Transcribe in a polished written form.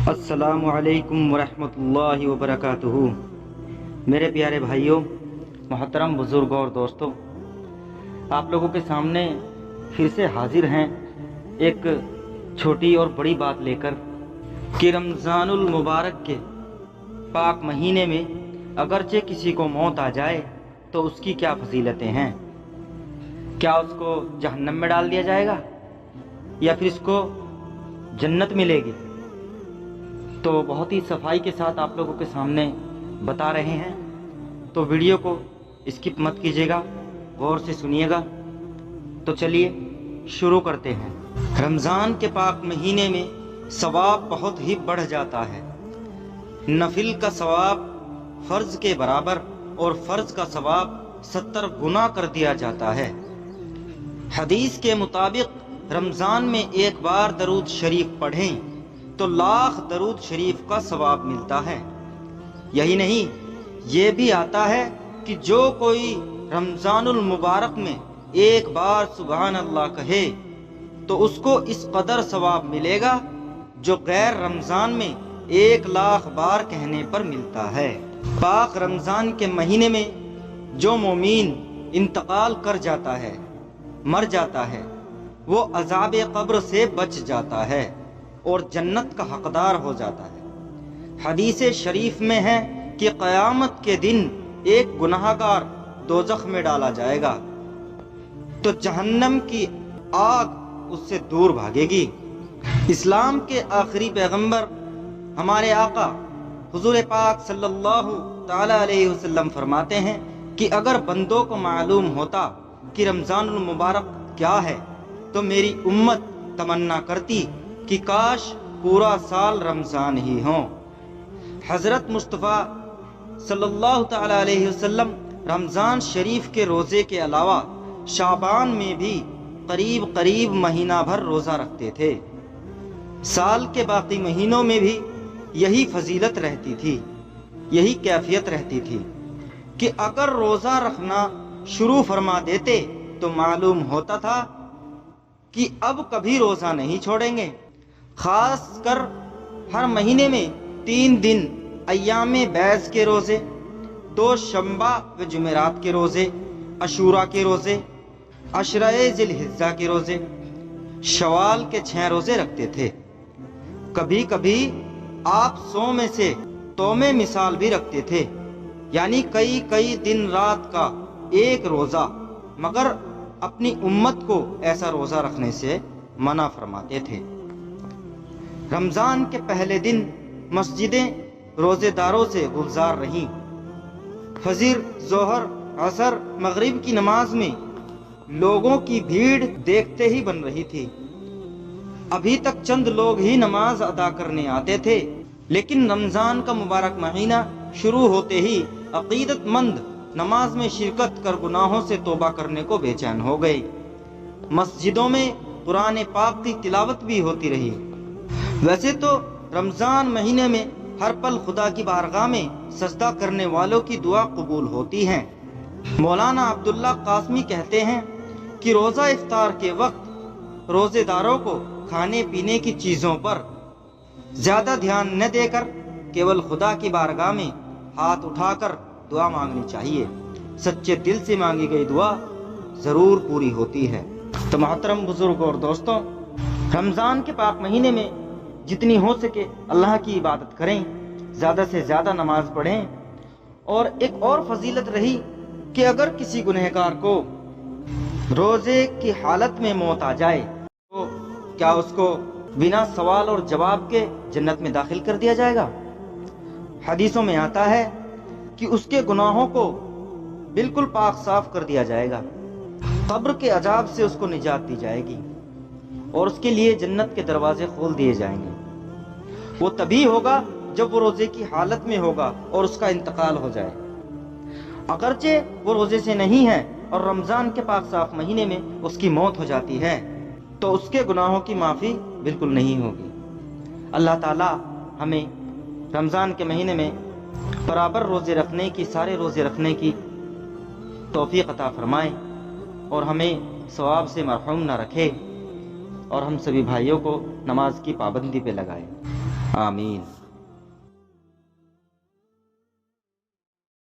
السلام علیکم ورحمۃ اللہ وبرکاتہ۔ میرے پیارے بھائیوں، محترم بزرگوں اور دوستوں، آپ لوگوں کے سامنے پھر سے حاضر ہیں ایک چھوٹی اور بڑی بات لے کر کہ رمضان المبارک کے پاک مہینے میں اگرچہ کسی کو موت آ جائے تو اس کی کیا فضیلتیں ہیں؟ کیا اس کو جہنم میں ڈال دیا جائے گا یا پھر اس کو جنت ملے گی؟ تو بہت ہی صفائی کے ساتھ آپ لوگوں کے سامنے بتا رہے ہیں، تو ویڈیو کو اسکپ مت کیجیے گا، غور سے سنیے گا۔ تو چلیے شروع کرتے ہیں۔ رمضان کے پاک مہینے میں ثواب بہت ہی بڑھ جاتا ہے۔ نفل کا ثواب فرض کے برابر اور فرض کا ثواب 70 گنا کر دیا جاتا ہے۔ حدیث کے مطابق رمضان میں ایک بار درود شریف پڑھیں تو 1,00,000 درود شریف کا ثواب ملتا ہے۔ یہی نہیں، یہ بھی آتا ہے کہ جو کوئی رمضان المبارک میں ایک بار سبحان اللہ کہے تو اس کو اس قدر ثواب ملے گا جو غیر رمضان میں 1,00,000 بار کہنے پر ملتا ہے۔ پاک رمضان کے مہینے میں جو مومن انتقال کر جاتا ہے، مر جاتا ہے، وہ عذاب قبر سے بچ جاتا ہے اور جنت کا حقدار ہو جاتا ہے۔ حدیث شریف میں ہے کہ قیامت کے دن ایک گناہگار دوزخ میں ڈالا جائے گا تو جہنم کی آگ اس سے دور بھاگے گی۔ اسلام کے آخری پیغمبر ہمارے آقا حضور پاک صلی اللہ تعالی علیہ وسلم فرماتے ہیں کہ اگر بندوں کو معلوم ہوتا کہ رمضان المبارک کیا ہے تو میری امت تمنا کرتی کہ کاش پورا سال رمضان ہی ہوں۔ حضرت مصطفیٰ صلی اللہ تعالی علیہ وسلم رمضان شریف کے روزے کے علاوہ شعبان میں بھی قریب مہینہ بھر روزہ رکھتے تھے۔ سال کے باقی مہینوں میں بھی یہی فضیلت رہتی تھی، یہی کیفیت رہتی تھی کہ اگر روزہ رکھنا شروع فرما دیتے تو معلوم ہوتا تھا کہ اب کبھی روزہ نہیں چھوڑیں گے۔ خاص کر ہر مہینے میں 3 دن ایام بیض کے روزے، 2 شنبہ و جمعرات کے روزے، عاشوراء کے روزے، عشرہ ذی الحجہ کے روزے، شوال کے 6 روزے رکھتے تھے۔ کبھی کبھی آپ 100 میں سے تومے مثال بھی رکھتے تھے، یعنی کئی دن رات کا ایک روزہ، مگر اپنی امت کو ایسا روزہ رکھنے سے منع فرماتے تھے۔ رمضان کے پہلے دن مسجدیں روزے داروں سے گلزار رہیں۔ فجر، ظہر، عصر، مغرب کی نماز میں لوگوں کی بھیڑ دیکھتے ہی بن رہی تھی۔ ابھی تک چند لوگ ہی نماز ادا کرنے آتے تھے، لیکن رمضان کا مبارک مہینہ شروع ہوتے ہی عقیدت مند نماز میں شرکت کر گناہوں سے توبہ کرنے کو بے چین ہو گئے۔ مسجدوں میں قرآن پاک کی تلاوت بھی ہوتی رہی۔ ویسے تو رمضان مہینے میں ہر پل خدا کی بارگاہ میں سجدہ کرنے والوں کی دعا قبول ہوتی ہیں۔ مولانا عبداللہ قاسمی کہتے ہیں کہ روزہ افطار کے وقت روزے داروں کو کھانے پینے کی چیزوں پر زیادہ دھیان نہ دے کر کیول خدا کی بارگاہ میں ہاتھ اٹھا کر دعا مانگنی چاہیے۔ سچے دل سے مانگی گئی دعا ضرور پوری ہوتی ہے۔ تو محترم بزرگوں اور دوستوں، رمضان کے پاک مہینے میں جتنی ہو سکے اللہ کی عبادت کریں، زیادہ سے زیادہ نماز پڑھیں۔ اور ایک اور فضیلت رہی کہ اگر کسی گنہگار کو روزے کی حالت میں موت آ جائے تو کیا اس کو بنا سوال اور جواب کے جنت میں داخل کر دیا جائے گا؟ حدیثوں میں آتا ہے کہ اس کے گناہوں کو بالکل پاک صاف کر دیا جائے گا، قبر کے عذاب سے اس کو نجات دی جائے گی اور اس کے لیے جنت کے دروازے کھول دیے جائیں گے۔ وہ تبھی ہوگا جب وہ روزے کی حالت میں ہوگا اور اس کا انتقال ہو جائے۔ اگرچہ وہ روزے سے نہیں ہے اور رمضان کے پاک صاف مہینے میں اس کی موت ہو جاتی ہے تو اس کے گناہوں کی معافی بالکل نہیں ہوگی۔ اللہ تعالی ہمیں رمضان کے مہینے میں برابر روزے رکھنے کی، سارے روزے رکھنے کی توفیق عطا فرمائے اور ہمیں ثواب سے محروم نہ رکھے اور ہم سبھی بھائیوں کو نماز کی پابندی پہ لگائے۔ آمین۔